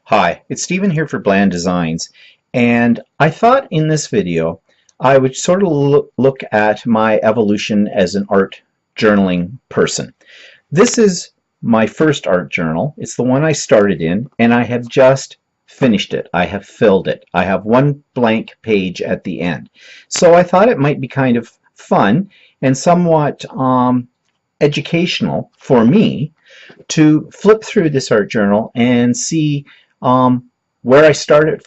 Hi, it's Stephen here for Bland Designs, and I thought in this video I would sort of look at my evolution as an art journaling person. This is my first art journal. It's the one I started in, and I have just finished it. I have filled it. I have one blank page at the end. So I thought it might be kind of fun and somewhat educational for me to flip through this art journal and see where I started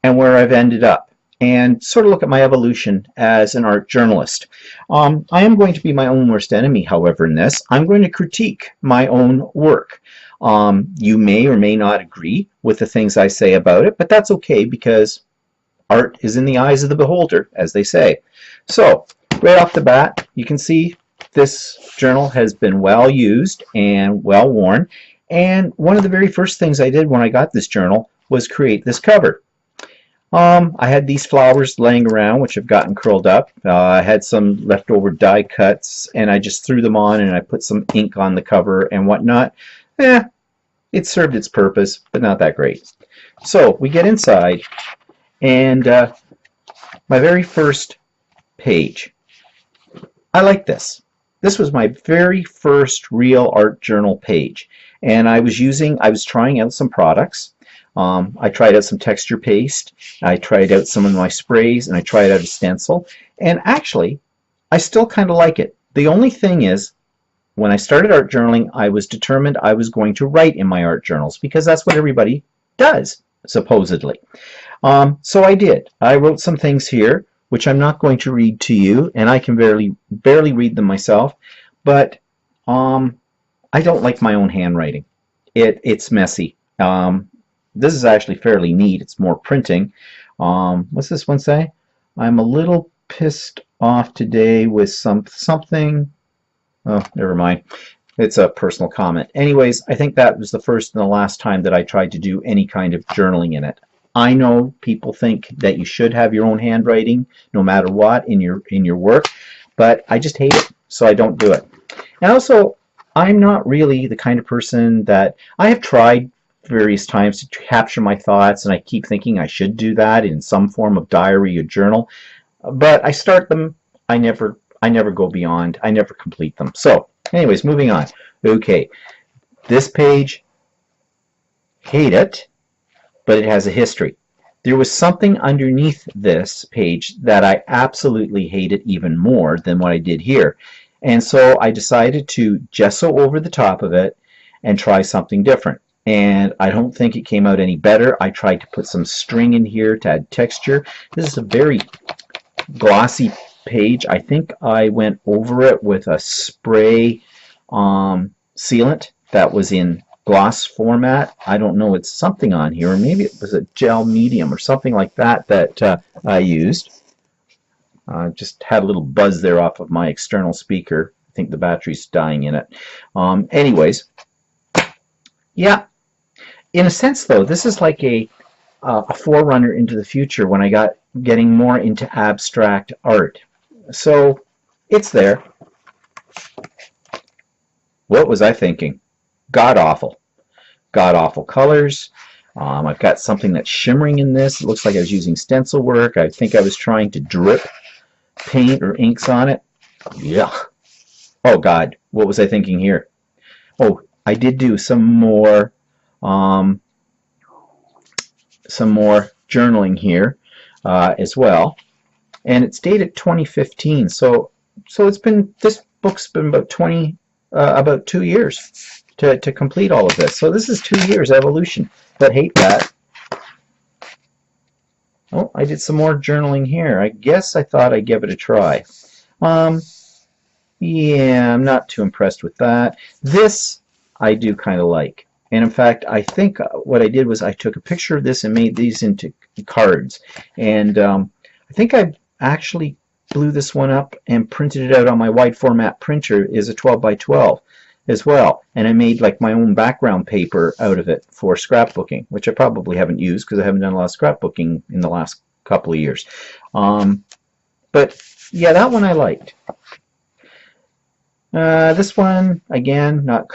and where I've ended up, and sort of look at my evolution as an art journalist. I am going to be my own worst enemy, however, in this. I'm going to critique my own work. You may or may not agree with the things I say about it, but that's okay because art is in the eyes of the beholder, as they say. So, right off the bat, you can see this journal has been well used and well worn. And one of the very first things I did when I got this journal was create this cover. I had these flowers laying around, which have gotten curled up. I had some leftover die cuts, and I just threw them on, and I put some ink on the cover and whatnot. It served its purpose, but not that great. So we get inside, and my very first page. I like this. This was my very first real art journal page, and I was trying out some products. I tried out some texture paste, I tried out some of my sprays, and I tried out a stencil, and actually I still kind of like it. The only thing is, when I started art journaling, I was determined I was going to write in my art journals because that's what everybody does, supposedly. So I did. I wrote some things here which I'm not going to read to you, and I can barely read them myself, but I don't like my own handwriting. It's messy. This is actually fairly neat. It's more printing. What's this one say? I'm a little pissed off today with something. Oh, never mind. It's a personal comment. Anyways, I think that was the first and the last time that I tried to do any kind of journaling in it. I know people think that you should have your own handwriting no matter what in your work, but I just hate it, so I don't do it. And also, I'm not really the kind of person that I have tried various times to capture my thoughts, and I keep thinking I should do that in some form of diary or journal, but I start them, I never go beyond, I never complete them. So anyways, moving on. Okay, this page, hate it, but it has a history. There was something underneath this page that I absolutely hated even more than what I did here, and so I decided to gesso over the top of it and try something different. And I don't think it came out any better. I tried to put some string in here to add texture. This is a very glossy page. I think I went over it with a spray sealant that was in gloss format. I don't know, it's something on here, or maybe it was a gel medium or something like that that I used. Just had a little buzz there off of my external speaker. I think the battery's dying in it. Anyways, yeah, in a sense though, this is like a forerunner into the future when I got getting more into abstract art. So it's there. What was I thinking? God awful. God awful colors. I've got something that's shimmering in this. It looks like I was using stencil work. I think I was trying to drip paint or inks on it. Yeah. Oh God, what was I thinking here? Oh, I did do some more journaling here as well, and it's dated 2015. So it's been, this book's been about 2 years to complete all of this. So this is 2 years evolution, but hate that. Oh, I did some more journaling here. I guess I thought I'd give it a try. Yeah, I'm not too impressed with that. This I do kind of like. And in fact, I think what I did was I took a picture of this and made these into cards. And I think I actually blew this one up and printed it out on my wide format printer. Is a 12 by 12 as well, and I made like my own background paper out of it for scrapbooking, which I probably haven't used because I haven't done a lot of scrapbooking in the last couple of years. But yeah, that one I liked. This one, again, not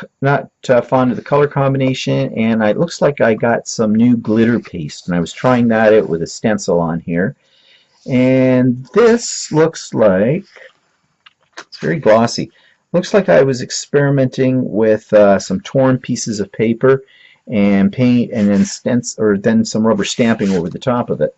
fond of the color combination, and it looks like I got some new glitter paste, and I was trying that out with a stencil on here. And this looks like, it's very glossy. Looks like I was experimenting with some torn pieces of paper and paint, and then some rubber stamping over the top of it.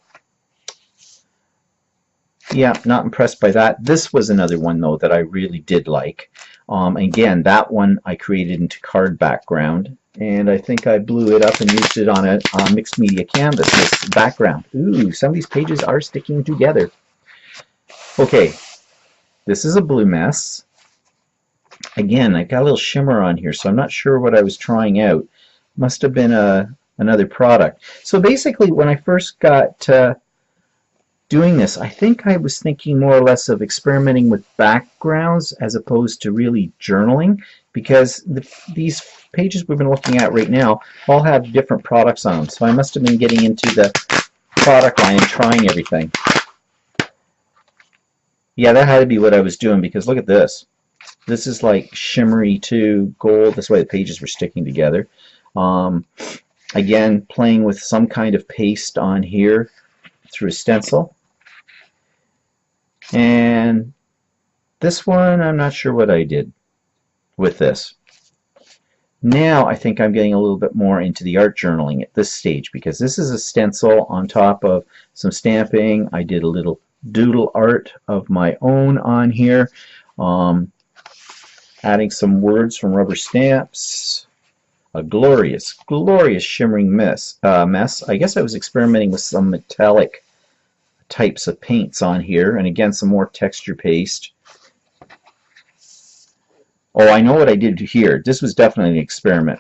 Yeah, not impressed by that. This was another one, though, that I really did like. Again, that one I created into card background, and I think I blew it up and used it on a mixed media canvas, this background. Ooh, some of these pages are sticking together. Okay, this is a blue mess. Again, I got a little shimmer on here, so I'm not sure what I was trying out. Must have been another product. So basically, when I first got doing this, I think I was thinking more or less of experimenting with backgrounds as opposed to really journaling, because these pages we've been looking at right now all have different products on them. So I must have been getting into the product line and trying everything. Yeah, that had to be what I was doing, because look at this. This is like shimmery to gold. That's why the pages were sticking together. Again, playing with some kind of paste on here through a stencil. And this one, I'm not sure what I did with this. Now I think I'm getting a little bit more into the art journaling at this stage, because this is a stencil on top of some stamping. I did a little doodle art of my own on here, adding some words from rubber stamps. A glorious, glorious shimmering mess. I guess I was experimenting with some metallic types of paints on here, and again some more texture paste. Oh, I know what I did here. This was definitely an experiment.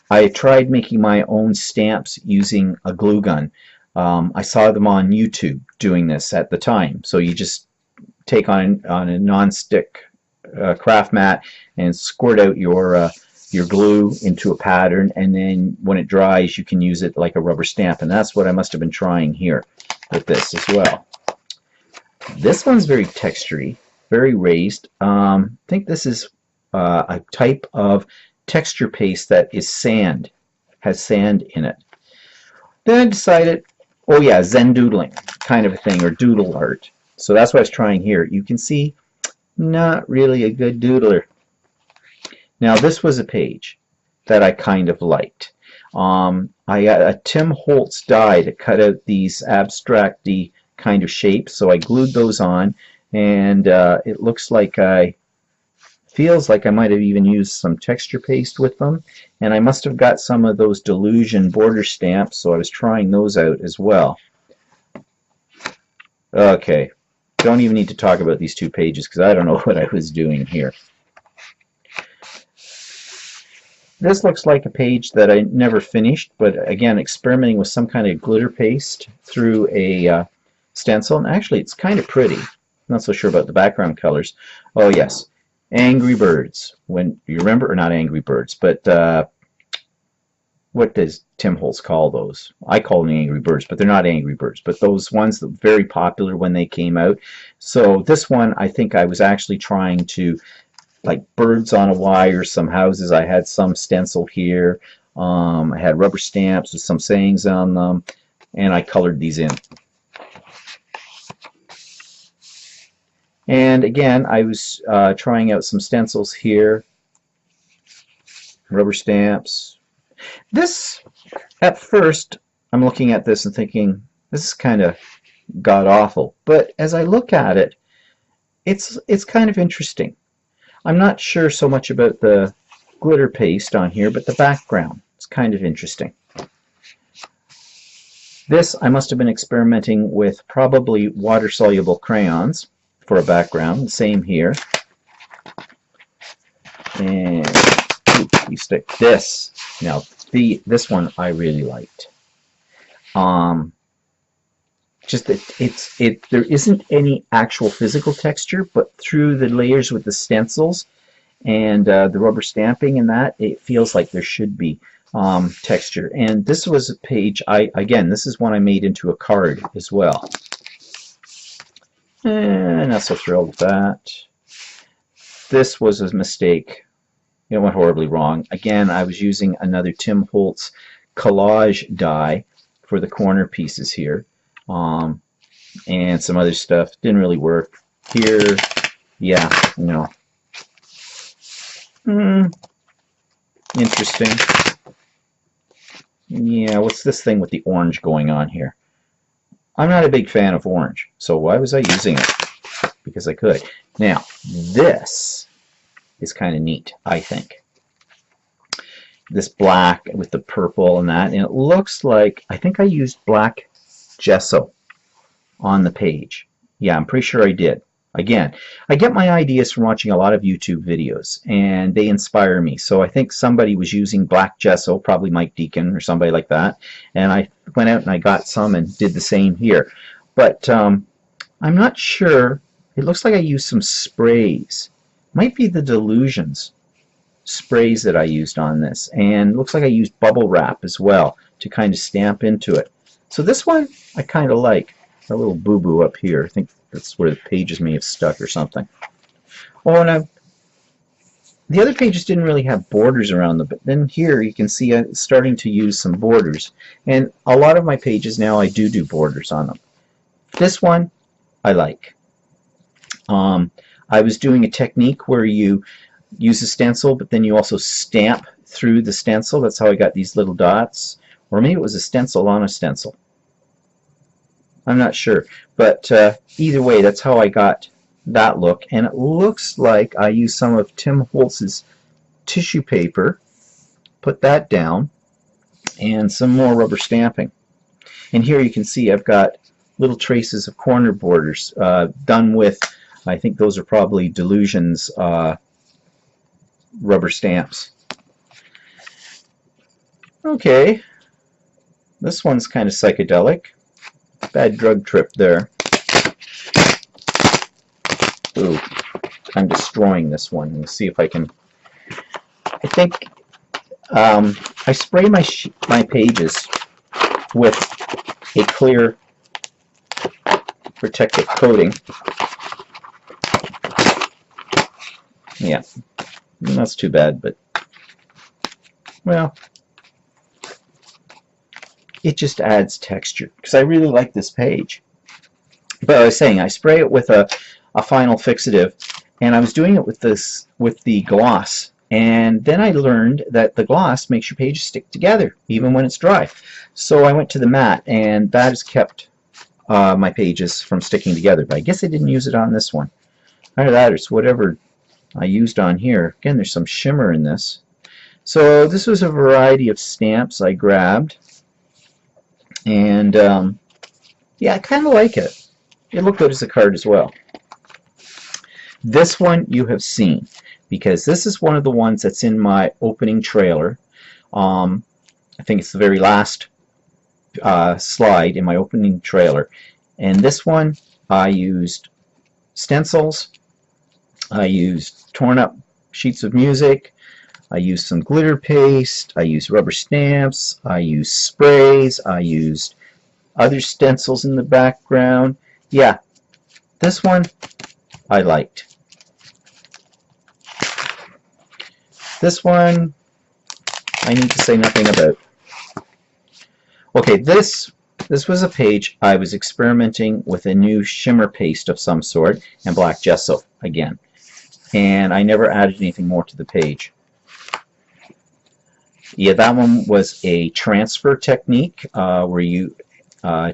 I tried making my own stamps using a glue gun. I saw them on YouTube doing this at the time. So you just take on a non-stick craft mat and squirt out your glue into a pattern, and then when it dries you can use it like a rubber stamp, and that's what I must have been trying here with this as well. This one's very textury, very raised. I think this is a type of texture paste that is sand, has sand in it. Then I decided, oh yeah, Zen doodling kind of a thing, or doodle art. So that's what I was trying here. You can see, not really a good doodler. Now this was a page that I kind of liked. I got a Tim Holtz die to cut out these abstract-y kind of shapes, so I glued those on, and it looks like feels like I might have even used some texture paste with them, and I must have got some of those Delusion border stamps, so I was trying those out as well. Okay, don't even need to talk about these two pages because I don't know what I was doing here. This looks like a page that I never finished, but again, experimenting with some kind of glitter paste through a stencil, and actually it's kind of pretty. I'm not so sure about the background colors. Oh yes, Angry Birds. When you remember, or not Angry Birds, but what does Tim Holtz call those? I call them Angry Birds, but they're not Angry Birds, but those ones that were very popular when they came out. So this one, I think I was actually trying to, like birds on a wire, some houses. I had some stencil here. I had rubber stamps with some sayings on them, and I colored these in. And again, I was trying out some stencils here, rubber stamps. This, at first, I'm looking at this and thinking, this is kind of god-awful. But as I look at it, it's kind of interesting. I'm not sure so much about the glitter paste on here, but the background is kind of interesting. This, I must have been experimenting with probably water-soluble crayons for a background. Same here. And we stick this. Now, this one I really liked. Just that there isn't any actual physical texture, but through the layers with the stencils and the rubber stamping and that, it feels like there should be texture. And this was a page, again, this is one I made into a card as well. And not so thrilled with that. this was a mistake. It went horribly wrong. Again, I was using another Tim Holtz collage die for the corner pieces here, and some other stuff. Didn't really work. Here, yeah, no. Interesting. Yeah, what's this thing with the orange going on here? I'm not a big fan of orange, so why was I using it? Because I could. Now, this is kind of neat, I think. This black with the purple and that, and it looks like, I think I used black gesso on the page. Yeah, I'm pretty sure I did. Again, I get my ideas from watching a lot of YouTube videos, and they inspire me. So I think somebody was using black gesso, probably Mike Deacon or somebody like that, and I went out and I got some and did the same here. But I'm not sure. It looks like I used some sprays. Might be the Delusions sprays that I used on this, and looks like I used bubble wrap as well to kind of stamp into it. So this one I kind of like. A little boo-boo up here. I think that's where the pages may have stuck or something. Oh, and the other pages didn't really have borders around them, but then here you can see I'm starting to use some borders. And a lot of my pages now I do borders on them. This one I like. I was doing a technique where you use a stencil, but then you also stamp through the stencil. That's how I got these little dots. Or maybe it was a stencil on a stencil. I'm not sure, but either way, that's how I got that look. And it looks like I used some of Tim Holtz's tissue paper, put that down, and some more rubber stamping. And here you can see I've got little traces of corner borders done with, I think those are probably Delusions rubber stamps. Okay, this one's kind of psychedelic. Bad drug trip there. Ooh, I'm destroying this one. Let's see if I can. I think I spray my pages with a clear protective coating. Yeah, that's too bad, but well, it just adds texture because I really like this page. But I was saying I spray it with a final fixative, and I was doing it with the gloss, and then I learned that the gloss makes your pages stick together even when it's dry. So I went to the matte, and that has kept my pages from sticking together. But I guess I didn't use it on this one. Either that or it's whatever I used on here. Again, there's some shimmer in this. So this was a variety of stamps I grabbed. And yeah, I kind of like it. It looked good as a card as well. This one you have seen because this is one of the ones that's in my opening trailer. I think it's the very last slide in my opening trailer. And this one I used stencils. I used torn up sheets of music. I used some glitter paste, I used rubber stamps, I used sprays, I used other stencils in the background. Yeah, this one I liked. This one I need to say nothing about. Okay, this was a page I was experimenting with a new shimmer paste of some sort and black gesso again. And I never added anything more to the page. Yeah, that one was a transfer technique where you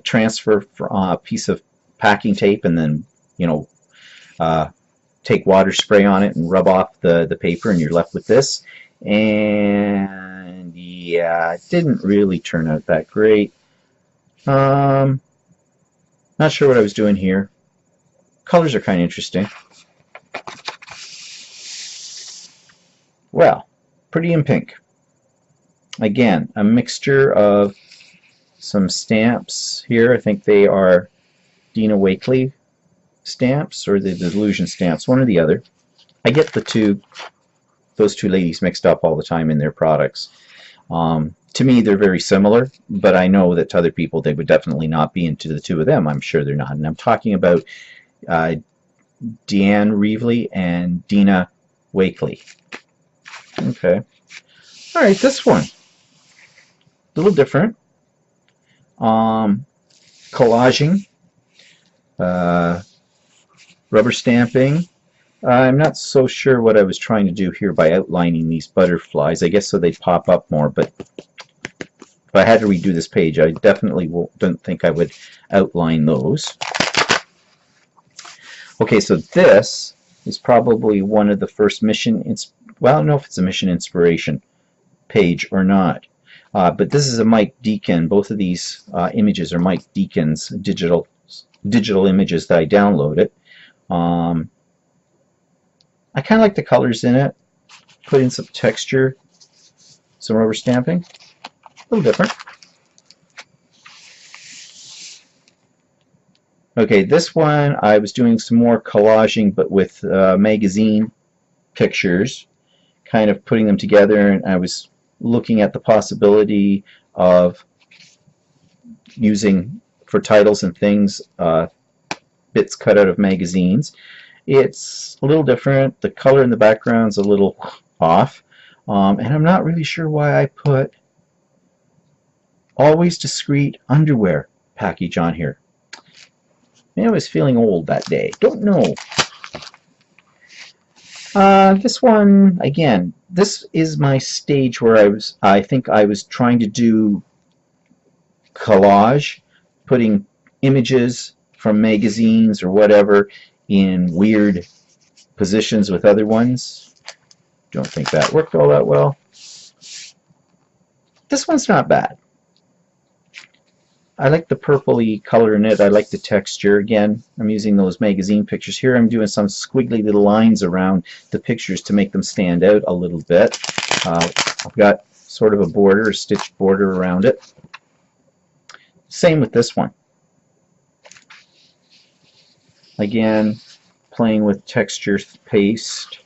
transfer a piece of packing tape and then, you know, take water spray on it and rub off the paper, and you're left with this. And yeah, it didn't really turn out that great. Not sure what I was doing here. Colors are kind of interesting. Well, pretty in pink. Again, a mixture of some stamps here. I think they are Dina Wakley stamps or the Delusion stamps, one or the other. I get those two ladies mixed up all the time in their products. To me, they're very similar, but I know that to other people they would definitely not be into the two of them. I'm sure they're not. And I'm talking about Deanne Reevely and Dina Wakely. Okay. All right, this one. A little different. Collaging. Rubber stamping. I'm not so sure what I was trying to do here by outlining these butterflies. I guess so they'd pop up more, but if I had to redo this page, I definitely don't think I would outline those. Okay, so this is probably one of the first well, I don't know if it's a mission inspiration page or not. But this is a Mike Deacon. Both of these images are Mike Deacon's digital images that I downloaded. I kind of like the colors in it. Put in some texture, some rubber stamping. A little different. Okay, this one I was doing some more collaging, but with magazine pictures, kind of putting them together, and I was looking at the possibility of using, for titles and things, bits cut out of magazines. It's a little different. The color in the background's a little off, and I'm not really sure why I put always discreet underwear package on here. Maybe I was feeling old that day. Don't know. This one, again, this is my stage where I think I was trying to do collage, putting images from magazines or whatever in weird positions with other ones. Don't think that worked all that well. This one's not bad. I like the purpley color in it. I like the texture. Again, I'm using those magazine pictures. Here I'm doing some squiggly little lines around the pictures to make them stand out a little bit. I've got sort of a border, a stitched border around it. Same with this one. Again, playing with texture paste.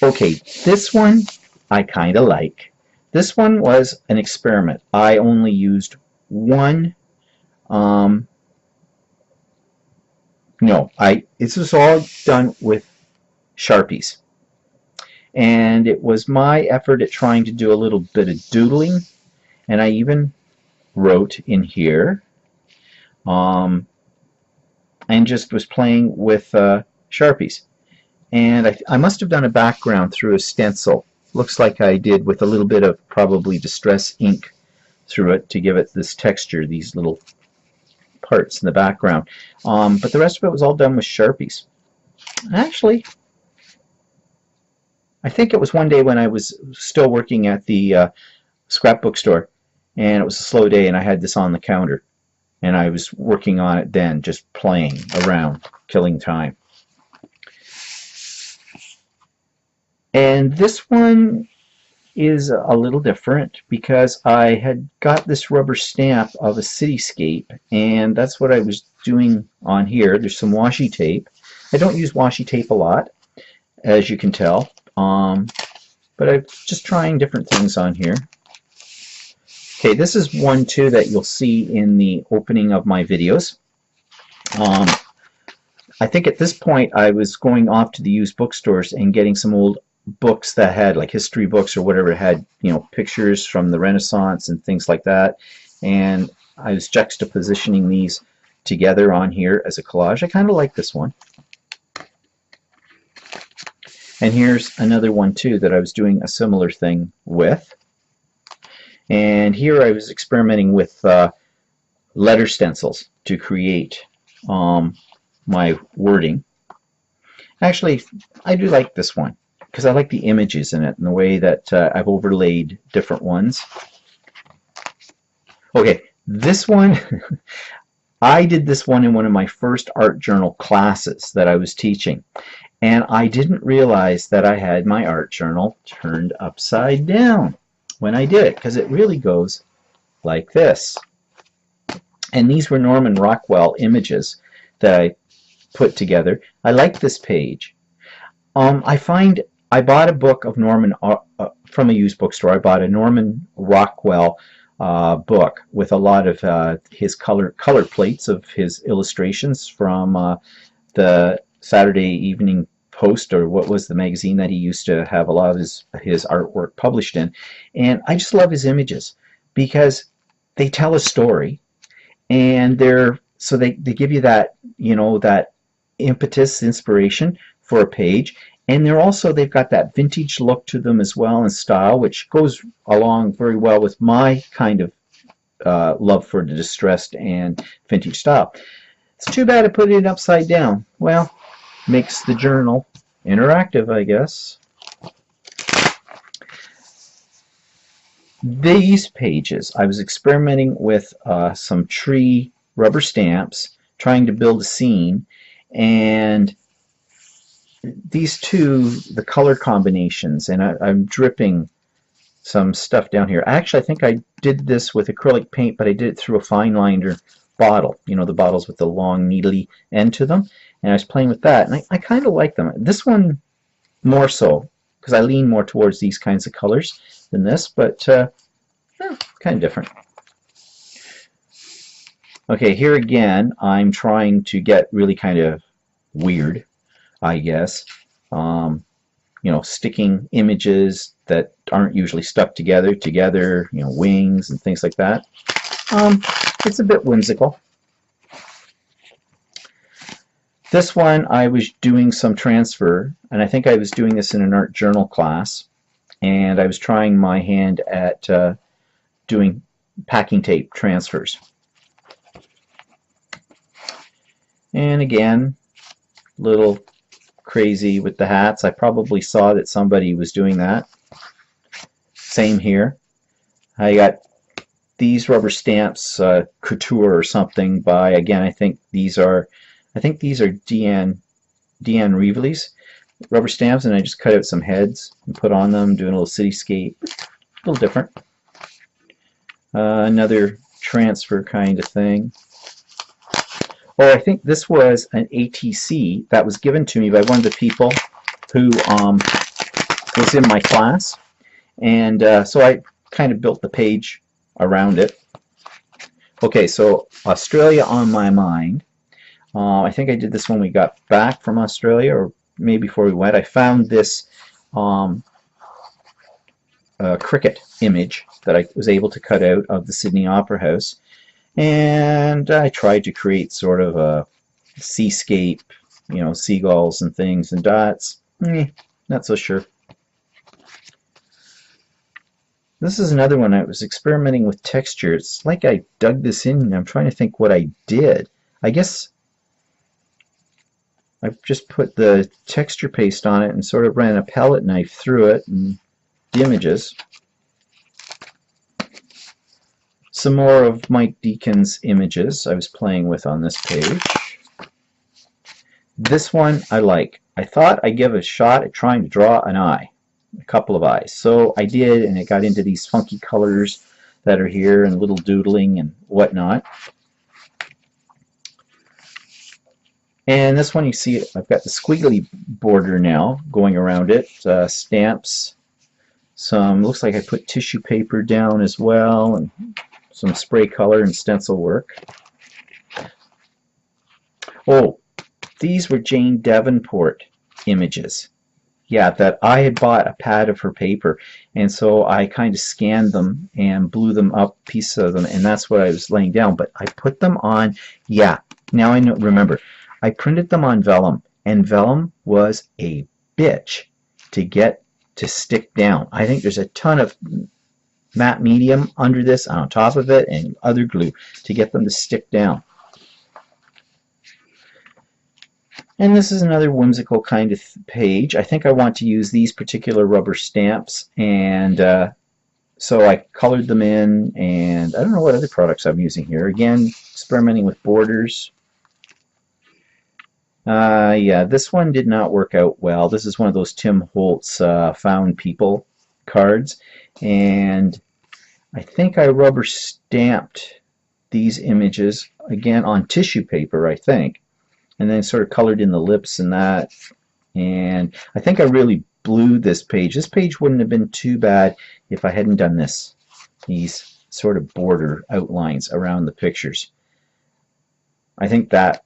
Okay, this one I kind of like. This one was an experiment. I only used one. This was all done with Sharpies. And it was my effort at trying to do a little bit of doodling. And I even wrote in here. And just was playing with Sharpies. And I must have done a background through a stencil. Looks like I did, with a little bit of probably distress ink through it to give it this texture, these little parts in the background. But the rest of it was all done with Sharpies. Actually, I think it was one day when I was still working at the scrapbook store, and it was a slow day, and I had this on the counter, and I was working on it then, just playing around, killing time. And this one is a little different because I had got this rubber stamp of a cityscape, and that's what I was doing on here. There's some washi tape. I don't use washi tape a lot, as you can tell, but I'm just trying different things on here. Okay, this is one too that you'll see in the opening of my videos. I think at this point I was going off to the used bookstores and getting some old books that had, like history books or whatever, had, you know, pictures from the Renaissance and things like that, and I was juxtapositioning these together on here as a collage. I kind of like this one. And here's another one too that I was doing a similar thing with. And here I was experimenting with letter stencils to create my wording. Actually, I do like this one because I like the images in it and the way that I've overlaid different ones. Okay, this one, I did this one in one of my first art journal classes that I was teaching. And I didn't realize that I had my art journal turned upside down when I did it, because it really goes like this. And these were Norman Rockwell images that I put together. I like this page. I bought a book of Norman from a used bookstore. I bought a Norman Rockwell book with a lot of his color plates of his illustrations from the Saturday Evening Post, or what was the magazine that he used to have a lot of his artwork published in. And I just love his images because they tell a story, and they give you that, you know, that impetus, inspiration for a page. And they've got that vintage look to them as well, and style, which goes along very well with my kind of love for the distressed and vintage style. It's too bad I put it upside down. Well, makes the journal interactive, I guess. These pages, I was experimenting with some tree rubber stamps, trying to build a scene, and these two, the color combinations, and I'm dripping some stuff down here. Actually, I think I did this with acrylic paint, but I did it through a fine liner bottle, you know, the bottles with the long needly end to them, and I was playing with that, and I kind of like them. This one more so, because I lean more towards these kinds of colors than this, but kind of different. Okay, here again, I'm trying to get really kind of weird, I guess. You know, sticking images that aren't usually stuck together, you know, wings and things like that. It's a bit whimsical. This one, I was doing some transfer, and I think I was doing this in an art journal class, and I was trying my hand at doing packing tape transfers. And again, little crazy with the hats. I probably saw that somebody was doing that. Same here. I got these rubber stamps, Couture or something by, again, I think these are Deanne Reevely's rubber stamps, and I just cut out some heads and put on them, doing a little cityscape. A little different. Another transfer kind of thing. Oh, I think this was an ATC that was given to me by one of the people who was in my class, and so I kind of built the page around it. Okay, so Australia on my mind. I think I did this when we got back from Australia, or maybe before we went. I found this cricket image that I was able to cut out of the Sydney Opera House, and I tried to create sort of a seascape, you know, seagulls and things and dots. Not so sure. This is another one. I was experimenting with texture. It's like I dug this in, and I'm trying to think what I did. I guess I just put the texture paste on it and sort of ran a palette knife through it and the images. Some more of Mike Deacon's images I was playing with on this page. This one I like. I thought I'd give a shot at trying to draw an eye, a couple of eyes. So I did, and it got into these funky colors that are here and little doodling and whatnot. And this one, you see, I've got the squiggly border now going around it. Stamps. Some, looks like I put tissue paper down as well, and some spray color and stencil work. Oh, these were Jane Davenport images. Yeah, that I had bought a pad of her paper, and so I kind of scanned them and blew them up, pieces of them, and that's what I was laying down. But I put them on, yeah, now I know, remember, I printed them on vellum, and vellum was a bitch to get to stick down. I think there's a ton of matte medium under this, on top of it, and other glue to get them to stick down. And this is another whimsical kind of page. I think I want to use these particular rubber stamps, and so I colored them in, and I don't know what other products I'm using here. Again, experimenting with borders. Yeah, this one did not work out well. This is one of those Tim Holtz Found People cards, and I think I rubber stamped these images, again, on tissue paper, I think, and then sort of colored in the lips and that, and I think I really blew this page. This page wouldn't have been too bad if I hadn't done this, these sort of border outlines around the pictures. I think that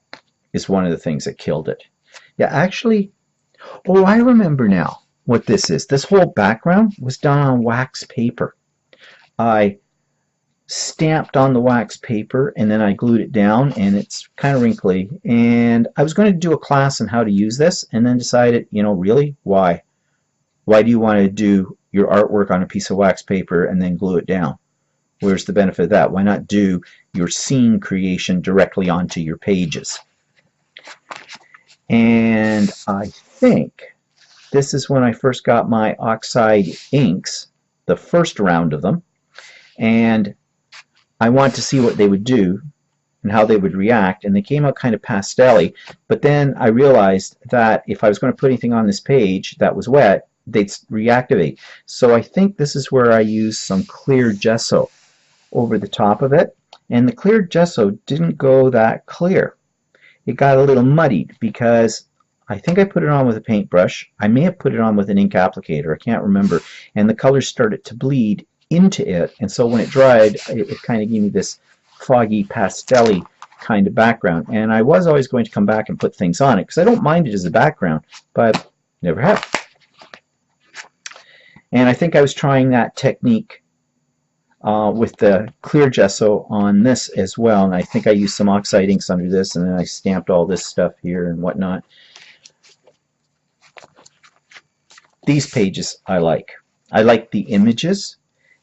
is one of the things that killed it. Yeah, actually, Oh, I remember now what this is. This whole background was done on wax paper. I stamped on the wax paper and then I glued it down, and it's kind of wrinkly. And I was going to do a class on how to use this and then decided, you know, really? Why? Why do you want to do your artwork on a piece of wax paper and then glue it down? Where's the benefit of that? Why not do your scene creation directly onto your pages? And I think this is when I first got my oxide inks, the first round of them, and I wanted to see what they would do and how they would react, and they came out kind of pastel-y, but then I realized that if I was going to put anything on this page that was wet, they'd reactivate. So I think this is where I used some clear gesso over the top of it, and the clear gesso didn't go that clear. It got a little muddied because I think I put it on with a paintbrush. I may have put it on with an ink applicator, I can't remember, and the colors started to bleed into it, and so when it dried, it kind of gave me this foggy, pastel-y kind of background. And I was always going to come back and put things on it because I don't mind it as a background, but never have. And I think I was trying that technique with the clear gesso on this as well, and I think I used some oxide inks under this, and then I stamped all this stuff here and whatnot. These pages I like. I like the images,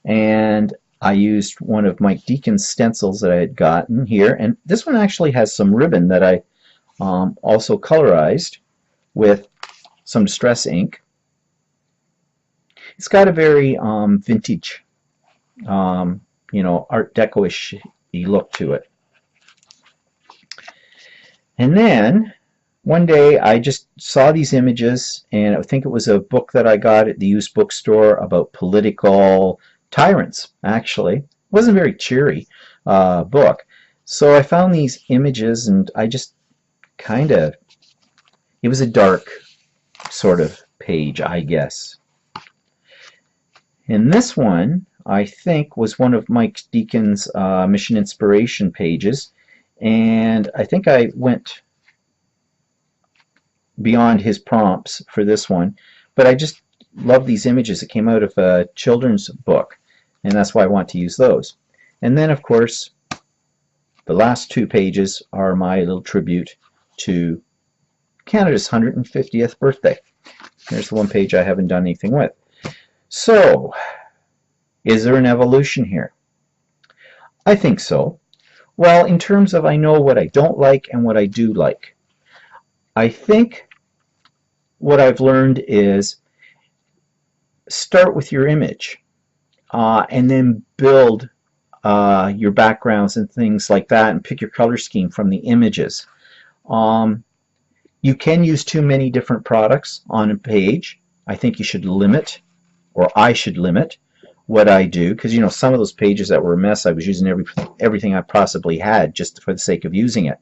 and I used one of Mike Deacon's stencils that I had gotten here, and this one actually has some ribbon that I also colorized with some distress ink. It's got a very vintage, you know, Art Deco-ish look to it. And then one day I just saw these images, and I think it was a book that I got at the used bookstore about political tyrants, actually. It wasn't a very cheery book. So I found these images, and I just kind of, it was a dark sort of page, I guess. And this one, I think, was one of Mike Deacon's Mission Inspiration pages, and I think I went beyond his prompts for this one, but I just love these images. It came out of a children's book, and that's why I want to use those. And then, of course, the last two pages are my little tribute to Canada's 150th birthday. Here's the one page I haven't done anything with. So, is there an evolution here? I think so. Well, in terms of I know what I don't like and what I do like. I think what I've learned is start with your image and then build your backgrounds and things like that, and pick your color scheme from the images. You can use too many different products on a page. I think you should limit, or I should limit, what I do, because you know, some of those pages that were a mess, I was using everything I possibly had just for the sake of using it.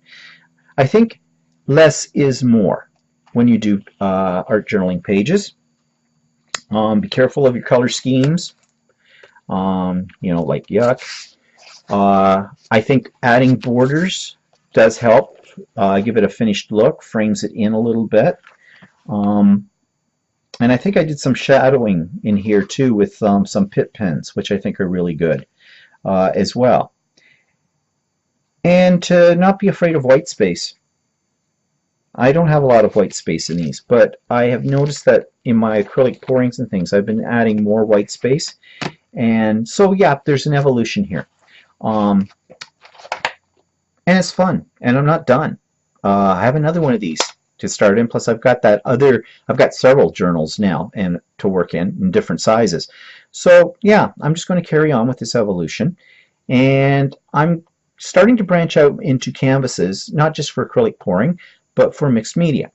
I think less is more when you do art journaling pages. Be careful of your color schemes. You know, like yuck. I think adding borders does help give it a finished look, frames it in a little bit. And I think I did some shadowing in here too with some pit pens, which I think are really good as well. And to not be afraid of white space. I don't have a lot of white space in these, but I have noticed that in my acrylic pourings and things, I've been adding more white space. And so, yeah, there's an evolution here. And it's fun, and I'm not done. I have another one of these to start in, plus I've got that other, I've got several journals now and to work in different sizes. So, yeah, I'm just going to carry on with this evolution. And I'm starting to branch out into canvases, not just for acrylic pouring, but for mixed media.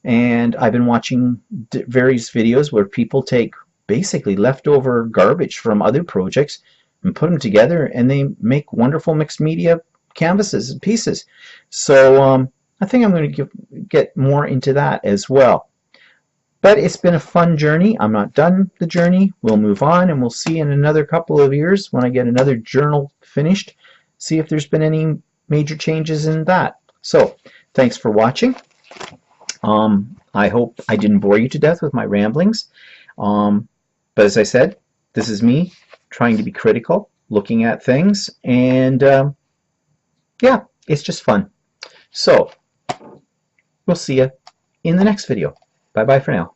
And I've been watching various videos where people take basically leftover garbage from other projects and put them together, and they make wonderful mixed media canvases and pieces. So I think I'm going to get more into that as well. But it's been a fun journey. I'm not done the journey. We'll move on, and we'll see in another couple of years when I get another journal finished, see if there's been any major changes in that. So, thanks for watching. I hope I didn't bore you to death with my ramblings. But as I said, this is me trying to be critical, looking at things, and yeah, it's just fun. So, we'll see you in the next video. Bye-bye for now.